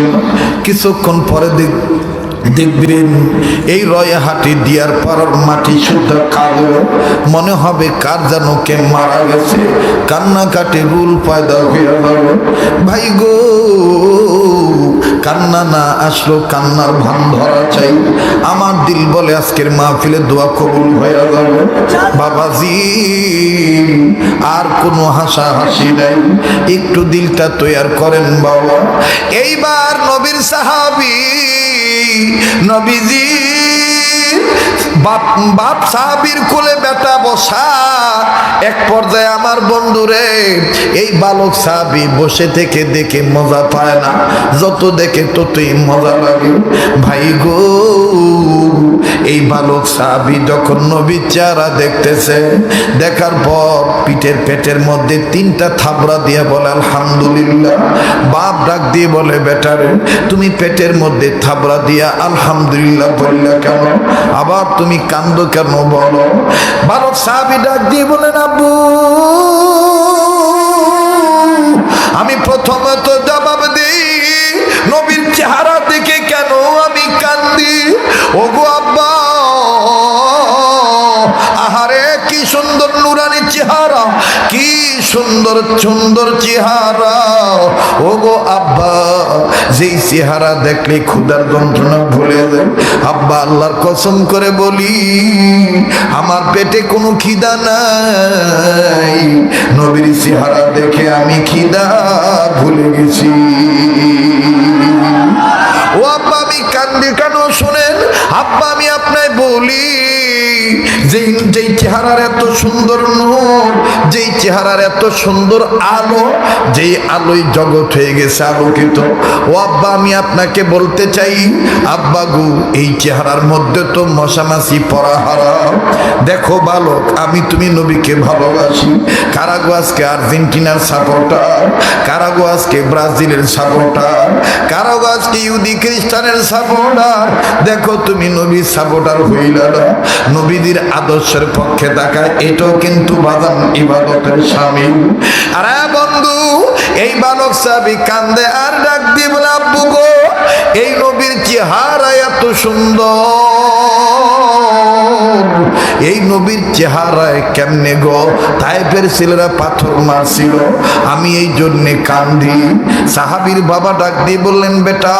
ছিল। কিছুক্ষণ পরে দেখবেন এই রয়াহাটি দিয়ার পাড়ার মাটি শুদ্ধ কালো, মনে হবে কার যেন কে মারা গেছে। কান্নাকাটি রুল পয়দা হয়ে গেল। ভাই গো, কান্না না আসলো, কান্নার ভান ধরা চাই। আমার দিল বলে আজকের মাহফিলে দোয়া কবুল হয়ে গেল। বাবাজি আর কোনো হাসাহাসি নাই, একটু দিলটা তৈয়ার করেন বাবা। এইবার নবীর সাহাবী নবীজি বাপ সাহাবীর কোলে বেটা বসা। এক পর্যায়ে আমার বন্ধুরে এই বালক সাহাবী বসে থেকে দেখে মজা পায় না, যত দেখে ততই মজা লাগে। ভাই গো, এই বালক সাহাবী যখন নবীর চেহারা দেখতেছে, দেখার পর পেটের মধ্যে 3টা থাবড়া দিয়ে বলে আলহামদুলিল্লাহ। বাপ ডাক দিয়ে বলে, বেটারে তুমি পেটের মধ্যে থাবড়া দিয়া আলহামদুলিল্লাহ বললে কেন? আবার তুমি কান্দো কেন বলো? বালক সাহাবী ডাক দিয়ে বলেন, আব্বু আমি প্রথমত জবাব দিই, নবীর চেহারা দেখে কেন আমি কান্দি? ওগো আব্বা, আহারে কি সুন্দর নুরানি চেহারা, কি সুন্দর সুন্দর চেহারা। ওগো আব্বা, যেই চেহারা দেখলে ক্ষুধার যন্ত্রণা ভুলে যায়। আব্বা আল্লাহর কসম করে বলি, আমার পেটে কোনো খিদা নাই, নবীর চেহারা দেখে আমি খিদা ভুলে গেছি। ও আব্বা, আমি কান্দি কেন শোনেন? আব্বা আমি আপনায় বলি, যেই চেহারার এত সুন্দর নূর, যেই চেহারার এত সুন্দর আলো, যেই আলোয় জগৎ হয়ে গেছে আলোকিত। ও আব্বা আমি আপনাকে বলতে চাই, আব্বা গো, এই চেহারার মধ্যে তো মশামাছি পড়া হারাম। দেখো বালক, আমি তুমি নবীকে ভালোবাসি। কারাগো আজকে আর্জেন্টিনার সাপোর্টার, কারাগো আজকে ব্রাজিলের সাপোর্টার, কারাগো আজকে ইহুদি খ্রিস্টানের সাপোর্টার। দেখো তুমি নবীর সাপোর্টার হইলা না, নবীদের আদর্শের পক্ষে থাকা এটাও কিন্তু বাদাম ইবাদতের শামিল। আরে বন্ধু, এই বালক সাহাবী কান্দে আর ডাক দিয়ে বলে, আব্বু গো, এই নবীর চেহারা এত সুন্দর, এই নবীর চেহারায় কেমনে গো তায়েফের ছেলেরা পাথর মারছিল, আমি এই জন্যে কান্দি। সাহাবীর বাবা ডাক দিয়ে বললেন, বেটা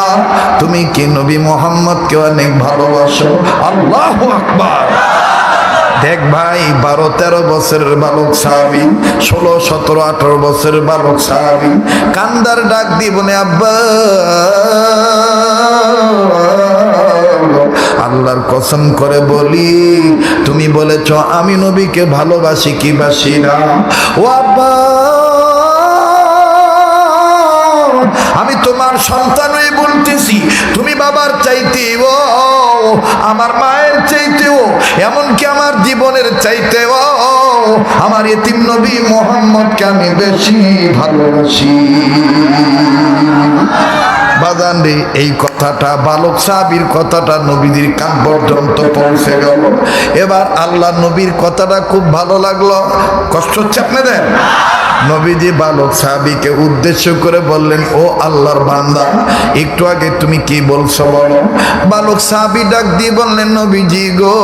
তুমি কি নবী মুহাম্মদকে অনেক ভালোবাসো? আল্লাহু আকবার। দেখ ভাই, 12-13 বছরের বালক সাহাবী, 16, 17, 18 বছরের বালক সাহাবী কান্দার ডাক দিয়ে বলে, আব্বা আল্লাহর কসম করে বলি, তুমি বলেছ আমি নবীকে ভালোবাসি কি বাসি না? ও আব্বা, আমি তোমার সন্তান হয়ে বলতেছি, তুমি বাবার চাইতেও, আমার মায়ের চাইতেও, এমনকি আমার জীবনের চাইতেও আমার এতিম নবী মুহাম্মদকে আমি বেশি ভালোবাসি। বাজান রে, এই কথাটা বালক সাহাবীর কথাটা নবীদের কান পর্যন্ত পৌঁছে গেল। এবার আল্লাহ নবীর কথাটা খুব ভালো লাগলো। কষ্ট হচ্ছে আপনাদের? নবীজি বালক সাহাবীকে উদ্দেশ্য করে বললেন, ও আল্লাহর বান্দা, একটু আগে তুমি কি বলছো বলো। বালক সাহাবী ডাক দিয়ে বললেন, নবীজি গো,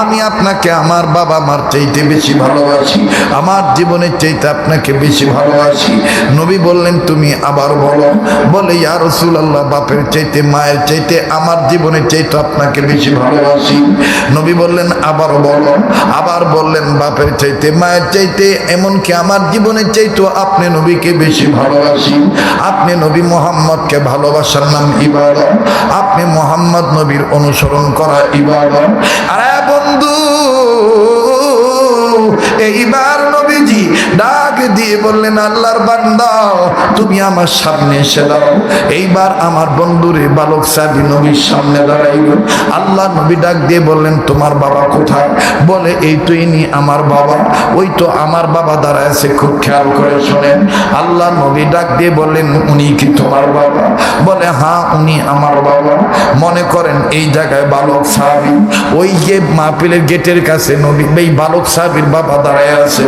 আমি আপনাকে আমার বাবা মার চাইতে বেশি ভালোবাসি, আমার জীবনের চাইতে আপনাকে বেশি ভালোবাসি। নবী বললেন, তুমি আবার বলো। বলে, ইয়া রাসূলুল্লাহ, বাপের চাইতে মায়ের চাইতে আমার জীবনের চাইতে আপনাকে বেশি ভালোবাসি। নবী বললেন, আবার বলো। আবার বললেন, বাপের চাইতে মায়ের চাইতে এমনকি আমার জীবনের চাইতে আপনি নবীকে বেশি ভালোবাসি। আপনি নবী মুহাম্মদকে ভালোবাসার নাম ইবাদত, আপনি মুহাম্মদ নবীর অনুসরণ করা ইবাদত। আরে বন্ধু, এইবার নবীজি ডাক দিয়ে বললেন, আল্লাহর বান্দা তুমি আমার সামনে এসে দাও। এইবার আমার বন্ধুরে বালক সাহাবী নবীর সামনে দাঁড়াইল। আল্লাহ নবী ডাক দিয়ে বললেন, তোমার বাবা কোথায়? বলে, এই তো ইনি আমার বাবা। ওই তো আমার বাবা দাঁড়ায় আছে, খুব খেয়াল করে শোনেন। আল্লাহ নবী ডাক দিয়ে বললেন, উনি কি তোমার বাবা? বলে, হ্যাঁ উনি আমার বাবা। মনে করেন এই জায়গায় বালক সাহাবী, ওই যে মাহফিলের গেটের কাছে নবী এই বালক সাহাবীর বাবা দাঁড়ায় আছে।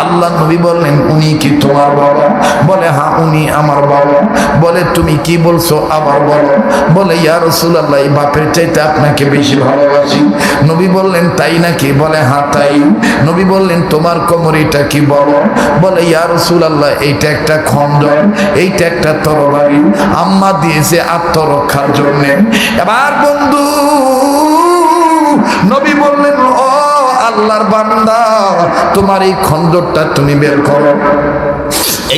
আল্লাহ নবী বললেন, উনি কি তোমার বাবা? বলে, হ্যাঁ উনি আমার বাবা। বলে, তুমি কি বলছো আবার বলো। বলে, ইয়া রাসূলুল্লাহ, এই বাপের চাইতে আপনাকে বেশি ভালোবাসি। নবী বললেন, তাই নাকি? বলে, হ্যাঁ তাই। নবী বললেন, তোমার কোমর এটা কি বলো। বলে, ইয়া রাসূলুল্লাহ, এইটা একটা খঞ্জর, এইটা একটা তরবারি, আম্মা দিয়েছে আত্মরক্ষার জন্য। এবার বন্ধু নবী বললেন, ও আল্লাহর বান্দা, তোমার এই খঞ্জরটা তুমি বের করো।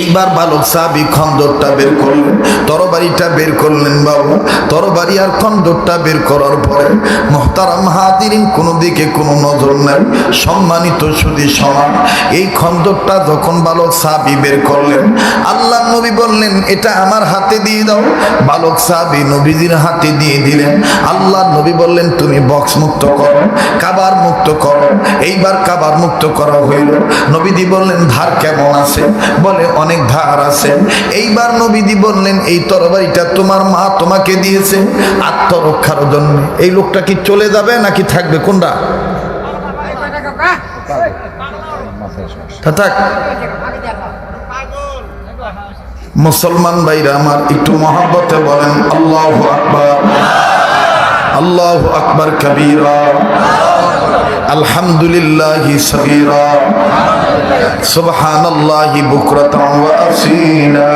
এইবার বালক সাহাবী খঞ্জরটা বের করলেন, তরবারিটা বের করলেন। বাবা, তরবারি আর খঞ্জরটা বের করার পরে মুহতারাম হাজিরিন, কোনো দিকে কোনো নজর নাই, সম্মানিত সুধী সমান। এই খঞ্জরটা যখন বালক সাহাবী বের করলেন, আল্লাহ নবী বললেন, এটা আমার হাতে দিয়ে দাও। বালক সাহাবী নবীজির হাতে দিয়ে দিলেন। আল্লাহ নবী বললেন, তুমি বক্স মুক্ত করো, কাবার মুক্ত করো। এইবার কাবার মুক্ত করা হইল। নবীজি বললেন, ধার কেমন আছে? বলে, অনেক ধার আছে। এইবার নবীজি বললেন, এই তরবারিটা তোমার মা তোমাকে দিয়েছে আত্মরক্ষার জন্য। এই লোকটা কি চলে যাবে নাকি থাকবে? কোনটা? থাক। মুসলমান ভাইরা আমার, একটু মহব্বতে বলেন আল্লাহু আকবার, আল্লাহু আকবার কবীরা, আলহামদুলিল্লাহি সাগীরা, সুবহানাল্লাহি বুকরাতান ওয়া আসীলা।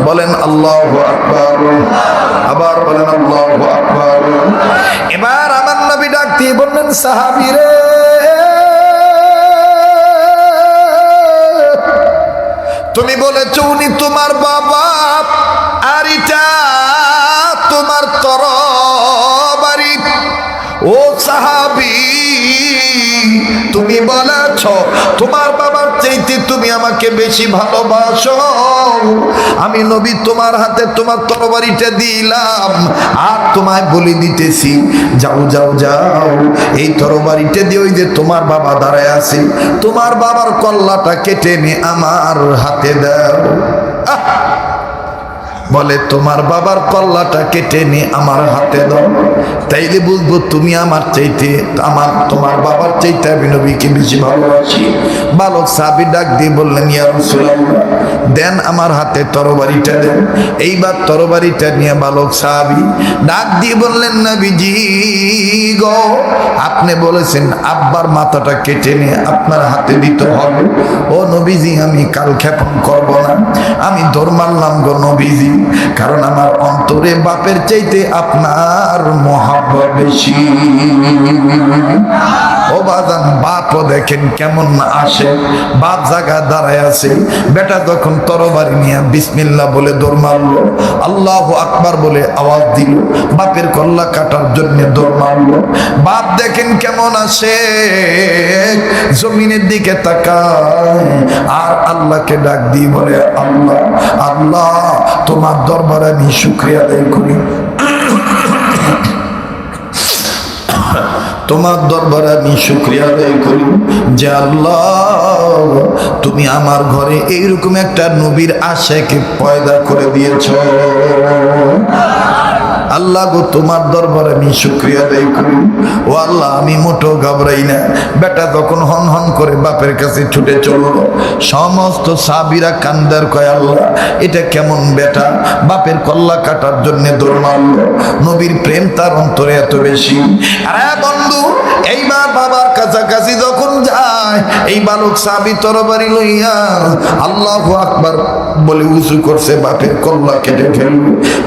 বলেন আল্লাহু আকবার, আবার বলেন আল্লাহু আকবার। এবার আমার নবী ডাক দিয়ে বললেন, সাহাবীরে, তুমি বলেছ উনি তোমার বাবা, আর এটা তোমার তরবারি। ও সাহাবী, তুমি বলেছ তোমার বাবার চাইতে তুমি আমাকে বেশি ভালোবাসো। আমি নবী তোমার হাতে তোমার তরবারিটা দিলাম, আর তোমায় বলে দিতেছি, যাও যাও যাও, এই তরবারিটা দিয়ে ওই যে তোমার বাবা দাঁড়ায় আছে, তোমার বাবার কল্লাটা কেটে নিয়ে আমার হাতে দাও। বলে, তোমার বাবার কল্লাটা কেটে নিয়ে আমার হাতে দাও, তাইলে বুঝবো তুমি আমার চাইতে, তোমার বাবার চাইতে আমি নবীকে বেশি ভালোবাসি। বালক সাহাবী ডাক দিয়ে বললেন, ইয়া রাসূলুল্লাহ, দেন আমার হাতে তরবারিটা দেন। এইবার তরবারিটা নিয়ে বালক সাহাবী ডাক দিয়ে বললেন, নবীজি গো, আপনি বলেছেন আব্বার মাথাটা কেটে নিয়ে আপনার হাতে দিতে হবে। ও নবীজি, আমি কাল ক্ষেপণ করব না, আমি দৌড় মারলাম গো নবীজি, কারণ আমার অন্তরে বাপের চাইতে আপনার মহব্বত বেশি। ও বাজান, বাপও দেখেন কেমন আসে, বাপ জায়গা দাঁড়ায় আছে, বেটা যখন তরবারি নিয়ে বিসমিল্লাহ বলে দৌড় মারলো, আল্লাহু আকবার বলে আওয়াজ দিল, বাপের কল্লা কাটার জন্য দৌড় মারলো। বাপ দেখেন কেমন আসে, জমিনের দিকে তাকায় আর আল্লাহকে ডাক দিয়ে বলে, আল্লাহ আল্লাহ, তোমার দরবারে আমি শুকরিয়া আদায় করি, তোমার দরবারে আমি শুকরিয়া আদায় করি যে আল্লাহ, তুমি আমার ঘরে এইরকম একটা নবীর আশাকে পয়দা করে দিয়েছ। আল্লাহ গো, তোমার দরবারে আমি শুকরিয়া আদায় করি। ও আল্লাহ, আমি মোটো ঘাবড়াই না। বেটা যখন হন হন করে বাপের কাছে ছুটে চলল, সমস্ত সাহাবীরা কান্দার কয়, আল্লাহ এটা কেমন বেটা, বাপের কল্লা কাটার জন্য দৌড় মারল। নবীর প্রেম তার অন্তরে এত বেশি। আরে বন্ধু, এইবার বাবার কাছাকাছি যখন যায়, এই বালক সাহাবী তরবারি লইয়া আল্লাহু আকবার বলে উঁচু করছে, বাপের কল্লা কেটে ফেলল।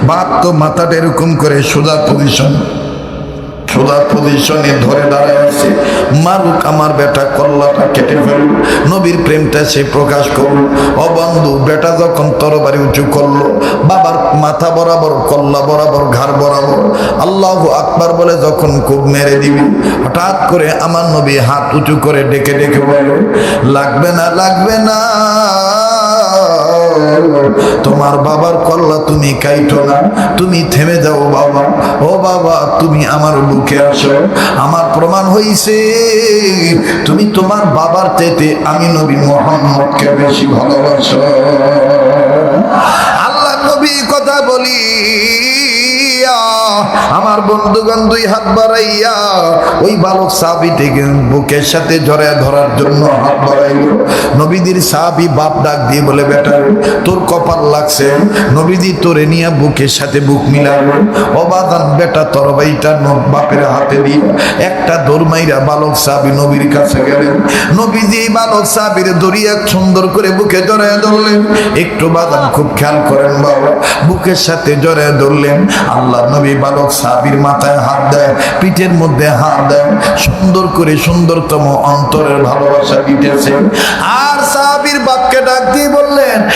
বাপ তো মাথাটা এরকম করে সোজা পজিশনে ধরে দাঁড়ায় আছে, মারুক আমার বেটা কল্লাটা কেটে ফেলল, নবীর প্রেমটা সে প্রকাশ করল। ও বন্ধু, বেটা যখন তরবারি উঁচু করলো, বাবার মাথা বরাবর, কল্লা বরাবর, ঘাড় বরাবর আল্লাহু আকবার বলে যখন খুব মেরে দিবি, হঠাৎ করে আমার নবী হাত উঁচু করে ডেকে ডেকে বলে, লাগবে না লাগবে না, তোমার বাবার কল্লা তুমি কাইটো না, তুমি থেমে যাও বাবা। ও বাবা, তুমি আমার বুকে আসো, আমার প্রমাণ হইছে তুমি তোমার বাবার চাইতে আমি নবী মুহাম্মদকে বেশি ভালোবাসো। আল্লাহ নবী কথা বলি আমার বন্ধুগণ দুই হাত বাড়াইয়া ওই বালক সাহাবীটিকে বুকের সাথে জড়ায় ধরার জন্য হাত বাড়াইল। নবীদের সাহাবী বাপ ডাক দিয়ে বলে, বেটা তোর কপাল লাগছে, নবীজি তোরে নিয়ে বুকের সাথে বুক মিলালো। অবাদান বেটা তরবারিটা বাপের হাতে দিয়ে একটা দৌড় মাইরা বালক সাহাবী নবীর কাছে গেলেন। নবীজি বালক সাহাবীর ধরিয়া সুন্দর করে বুকে জড়ায় ধরলেন। একটু বাদান খুব খেয়াল করেন বাবা, বুকের সাথে জড়ায় ধরলেন। আল্লাহ নবী বালক সাহাবীর মাথায় হাত দেয়, পিঠের মধ্যে হাত দেয়, সুন্দর করে সুন্দরতম অন্তরের ভালোবাসা দিতেছে। আর সাহাবীর বাপকে ডাক দিয়ে বললেন,